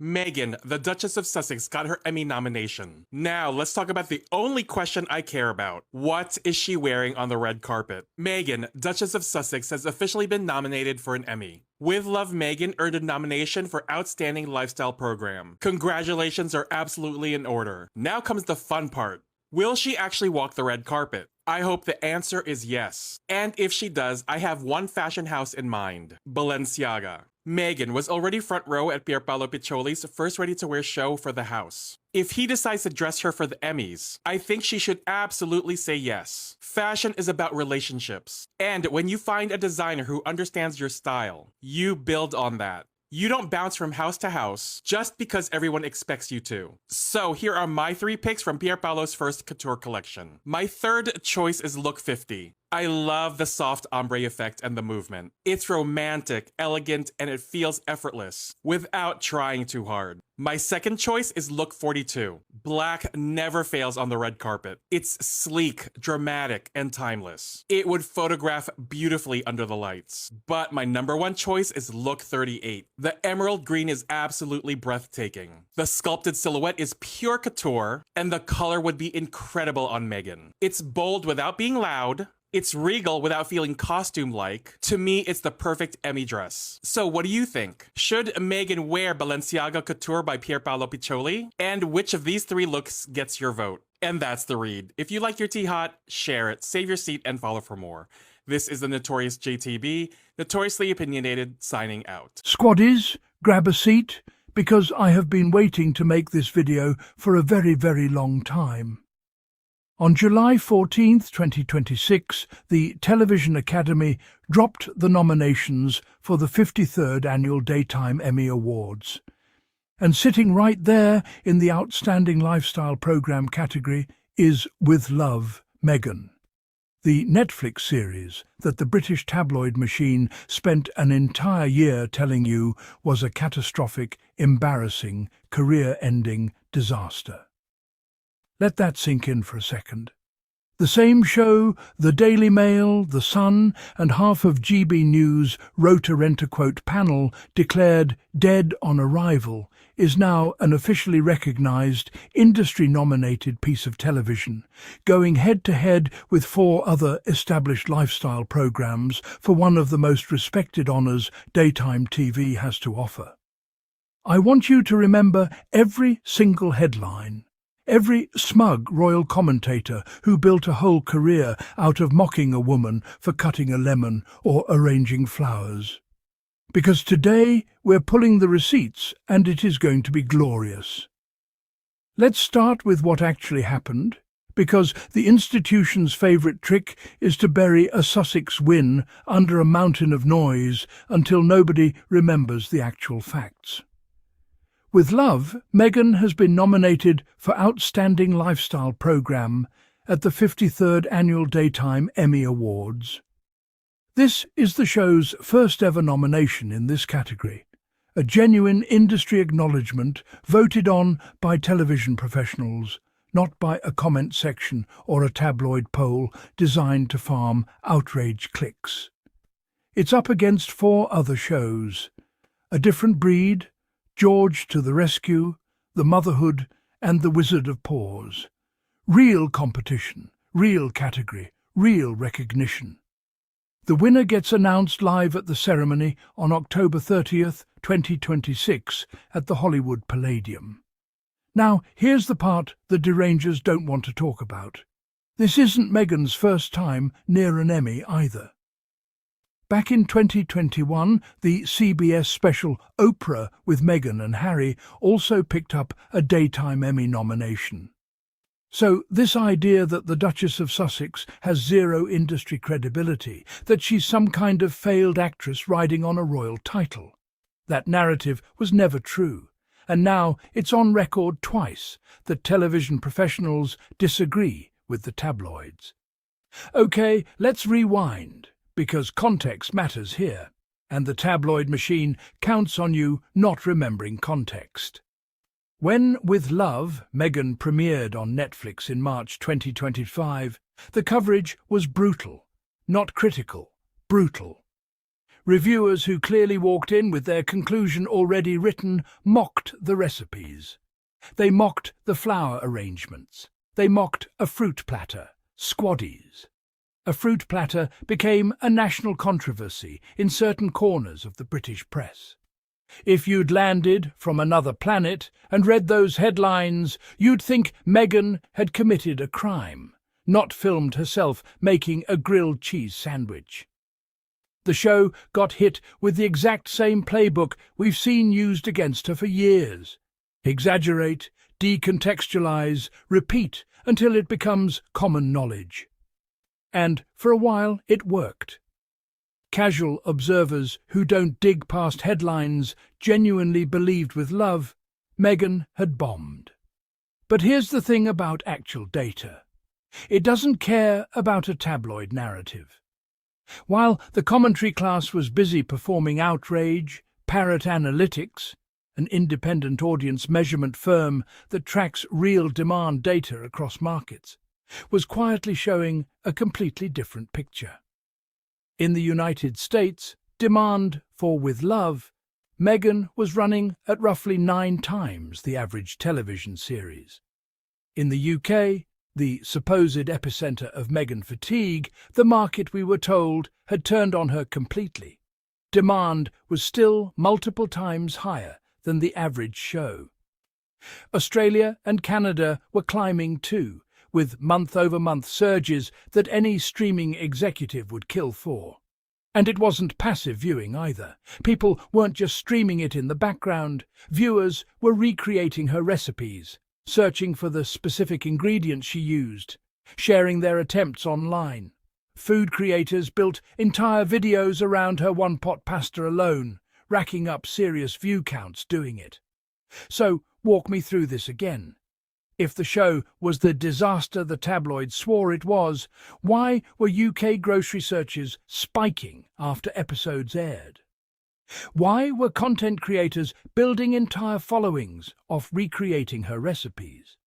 Meghan, the Duchess of Sussex, got her Emmy nomination. Now, let's talk about the only question I care about. What is she wearing on the red carpet? Meghan, Duchess of Sussex, has officially been nominated for an Emmy. With Love, Meghan earned a nomination for Outstanding Lifestyle Program. Congratulations are absolutely in order. Now comes the fun part. Will she actually walk the red carpet? I hope the answer is yes. And if she does, I have one fashion house in mind: Balenciaga. Meghan was already front row at Pierpaolo Piccioli's first ready-to-wear show for the house. If he decides to dress her for the Emmys, I think she should absolutely say yes. Fashion is about relationships. And when you find a designer who understands your style, you build on that. You don't bounce from house to house just because everyone expects you to. So here are my 3 picks from Pierpaolo's first couture collection. My third choice is Look 50. I love the soft ombre effect and the movement. It's romantic, elegant, and it feels effortless without trying too hard. My second choice is Look 42. Black never fails on the red carpet. It's sleek, dramatic, and timeless. It would photograph beautifully under the lights. But my number 1 choice is Look 38. The emerald green is absolutely breathtaking. The sculpted silhouette is pure couture, and the color would be incredible on Meghan. It's bold without being loud. It's regal without feeling costume-like. To me, it's the perfect Emmy dress. So what do you think? Should Meghan wear Balenciaga Couture by Pierpaolo Piccioli? And which of these 3 looks gets your vote? And that's the read. If you like your tea hot, share it, save your seat, and follow for more. This is the Notorious JTB, notoriously opinionated, signing out. Squaddies, grab a seat, because I have been waiting to make this video for a very, very long time. On July 14, 2026, the Television Academy dropped the nominations for the 53rd Annual Daytime Emmy Awards. And sitting right there in the Outstanding Lifestyle Program category is With Love, Meghan, the Netflix series that the British tabloid machine spent an entire year telling you was a catastrophic, embarrassing, career-ending disaster. Let that sink in for a second. The same show, the Daily Mail, The Sun, and half of GB News' Rota-Rent-A-Quote panel declared dead on arrival, is now an officially recognised, industry-nominated piece of television, going head-to-head with 4 other established lifestyle programmes for one of the most respected honours daytime TV has to offer. I want you to remember every single headline. Every smug royal commentator who built a whole career out of mocking a woman for cutting a lemon or arranging flowers. Because today we're pulling the receipts and it is going to be glorious. Let's start with what actually happened, because the institution's favourite trick is to bury a Sussex win under a mountain of noise until nobody remembers the actual facts. With Love, Meghan has been nominated for Outstanding Lifestyle Program at the 53rd Annual Daytime Emmy Awards. This is the show's first ever nomination in this category, a genuine industry acknowledgement voted on by television professionals, not by a comment section or a tabloid poll designed to farm outrage clicks. It's up against 4 other shows: A Different Breed, George to the Rescue, The Motherhood, and The Wizard of Pause. Real competition, real category, real recognition. The winner gets announced live at the ceremony on October 30th, 2026 at the Hollywood Palladium. Now, here's the part the derangers don't want to talk about. This isn't Meghan's first time near an Emmy either. Back in 2021, the CBS special Oprah with Meghan and Harry also picked up a Daytime Emmy nomination. So this idea that the Duchess of Sussex has zero industry credibility, that she's some kind of failed actress riding on a royal title, that narrative was never true. And now it's on record twice that television professionals disagree with the tabloids. Okay, let's rewind, because context matters here, and the tabloid machine counts on you not remembering context. When With Love, Meghan premiered on Netflix in March 2025, the coverage was brutal, not critical, brutal. Reviewers who clearly walked in with their conclusion already written mocked the recipes. They mocked the flour arrangements. They mocked a fruit platter, squaddies. A fruit platter became a national controversy in certain corners of the British press. If you'd landed from another planet and read those headlines, you'd think Meghan had committed a crime, not filmed herself making a grilled cheese sandwich. The show got hit with the exact same playbook we've seen used against her for years. Exaggerate, decontextualize, repeat until it becomes common knowledge. And for a while it worked. Casual observers who don't dig past headlines genuinely believed with love Meghan had bombed. But here's the thing about actual data. It doesn't care about a tabloid narrative. While the commentary class was busy performing outrage, Parrot Analytics, an independent audience measurement firm that tracks real demand data across markets, was quietly showing a completely different picture. In the United States, demand for With Love, Meghan was running at roughly 9 times the average television series. In the UK, the supposed epicenter of Meghan fatigue, the market, we were told, had turned on her completely. Demand was still multiple times higher than the average show. Australia and Canada were climbing too, with month-over-month surges that any streaming executive would kill for. And it wasn't passive viewing either. People weren't just streaming it in the background. Viewers were recreating her recipes, searching for the specific ingredients she used, sharing their attempts online. Food creators built entire videos around her one-pot pasta alone, racking up serious view counts doing it. So, walk me through this again. If the show was the disaster the tabloids swore it was, why were UK grocery searches spiking after episodes aired? Why were content creators building entire followings off recreating her recipes?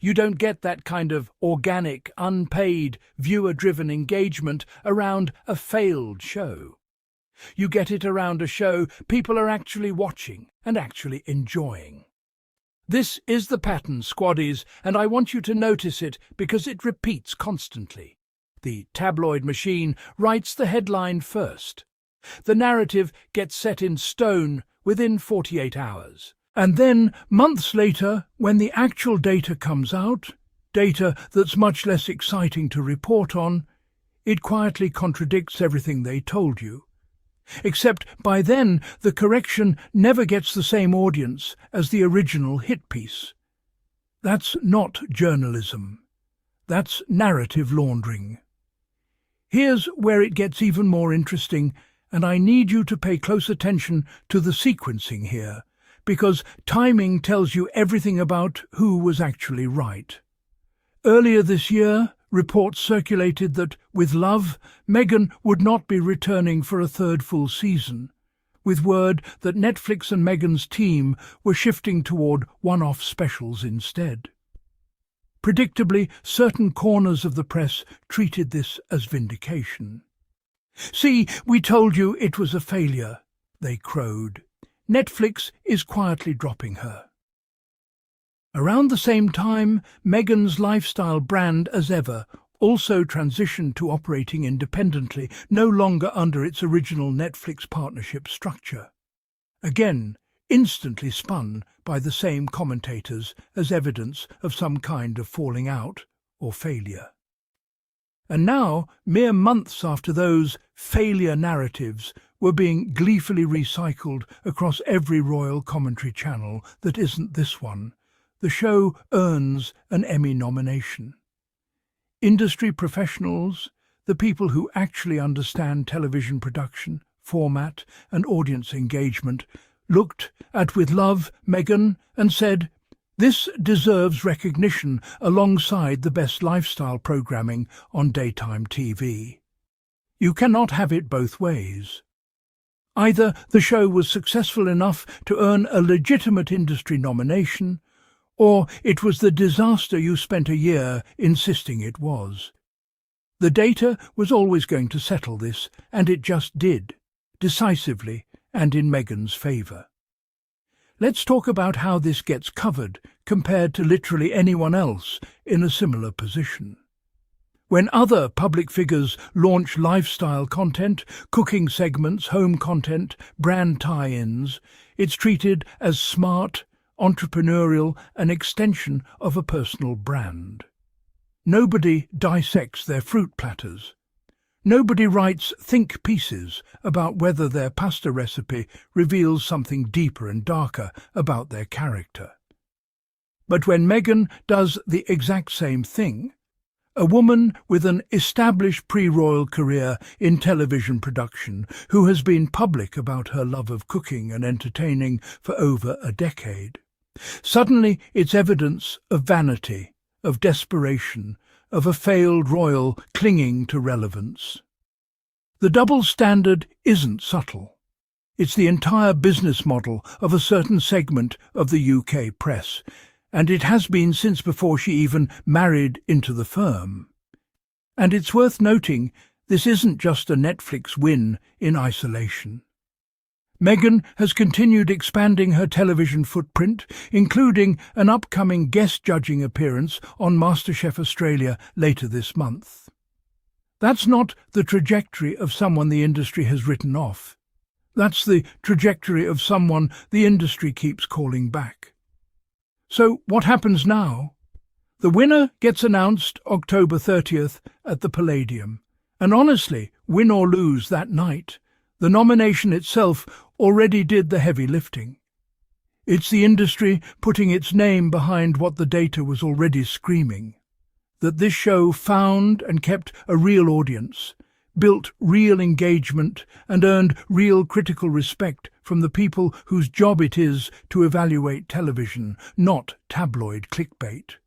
You don't get that kind of organic, unpaid, viewer-driven engagement around a failed show. You get it around a show people are actually watching and actually enjoying. This is the pattern, squaddies, and I want you to notice it because it repeats constantly. The tabloid machine writes the headline first. The narrative gets set in stone within 48 hours. And then, months later, when the actual data comes out, data that's much less exciting to report on, it quietly contradicts everything they told you. Except by then, the correction never gets the same audience as the original hit piece. That's not journalism. That's narrative laundering. Here's where it gets even more interesting, and I need you to pay close attention to the sequencing here, because timing tells you everything about who was actually right. Earlier this year, reports circulated that, with Love, Meghan would not be returning for a third full season, with word that Netflix and Meghan's team were shifting toward one-off specials instead. Predictably, certain corners of the press treated this as vindication. "See, we told you it was a failure," they crowed. "Netflix is quietly dropping her." Around the same time, Meghan's lifestyle brand, as ever, also transitioned to operating independently, no longer under its original Netflix partnership structure. Again, instantly spun by the same commentators as evidence of some kind of falling out or failure. And now, mere months after those failure narratives were being gleefully recycled across every royal commentary channel that isn't this one, the show earns an Emmy nomination. Industry professionals, the people who actually understand television production, format and audience engagement, looked at With Love, Meghan, and said, "This deserves recognition alongside the best lifestyle programming on daytime TV." You cannot have it both ways. Either the show was successful enough to earn a legitimate industry nomination, or it was the disaster you spent a year insisting it was. The data was always going to settle this, and it just did. decisively and in Meghan's favour. Let's talk about how this gets covered compared to literally anyone else in a similar position. When other public figures launch lifestyle content, cooking segments, home content, brand tie-ins, it's treated as smart, entrepreneurial, an extension of a personal brand. Nobody dissects their fruit platters. Nobody writes think pieces about whether their pasta recipe reveals something deeper and darker about their character. But when Meghan does the exact same thing, a woman with an established pre-royal career in television production who has been public about her love of cooking and entertaining for over a decade, suddenly it's evidence of vanity, of desperation, of a failed royal clinging to relevance. The double standard isn't subtle. It's the entire business model of a certain segment of the UK press, and it has been since before she even married into the firm. And it's worth noting, this isn't just a Netflix win in isolation. Meghan has continued expanding her television footprint, including an upcoming guest judging appearance on MasterChef Australia later this month. That's not the trajectory of someone the industry has written off. That's the trajectory of someone the industry keeps calling back. So what happens now? The winner gets announced October 30th at the Palladium. And honestly, win or lose that night, the nomination itself already did the heavy lifting. It's the industry putting its name behind what the data was already screaming. That this show found and kept a real audience, built real engagement and earned real critical respect from the people whose job it is to evaluate television, not tabloid clickbait.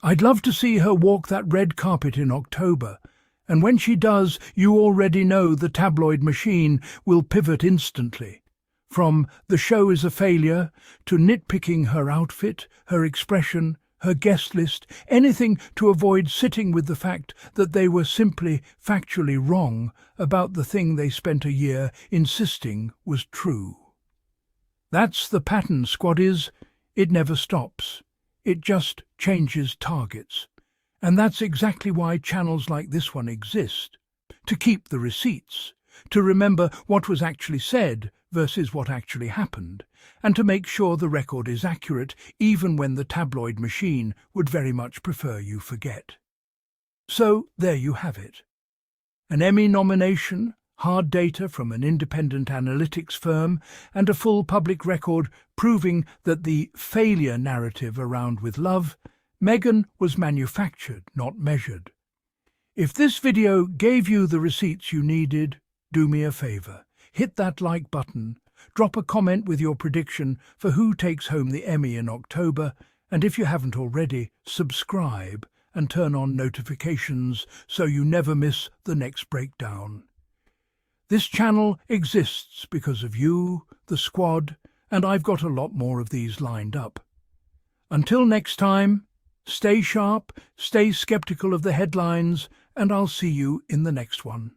I'd love to see her walk that red carpet in October, and when she does, you already know the tabloid machine will pivot instantly. From the show is a failure to nitpicking her outfit, her expression, her guest list, anything to avoid sitting with the fact that they were simply factually wrong about the thing they spent a year insisting was true. That's the pattern, squaddies. It never stops. It just changes targets. And that's exactly why channels like this one exist. To keep the receipts, to remember what was actually said versus what actually happened, and to make sure the record is accurate even when the tabloid machine would very much prefer you forget. So there you have it. An Emmy nomination, hard data from an independent analytics firm, and a full public record proving that the failure narrative around With Love, Meghan was manufactured, not measured. If this video gave you the receipts you needed, do me a favour. Hit that like button, drop a comment with your prediction for who takes home the Emmy in October, and if you haven't already, subscribe and turn on notifications so you never miss the next breakdown. This channel exists because of you, the squad, and I've got a lot more of these lined up. Until next time, stay sharp, stay skeptical of the headlines, and I'll see you in the next one.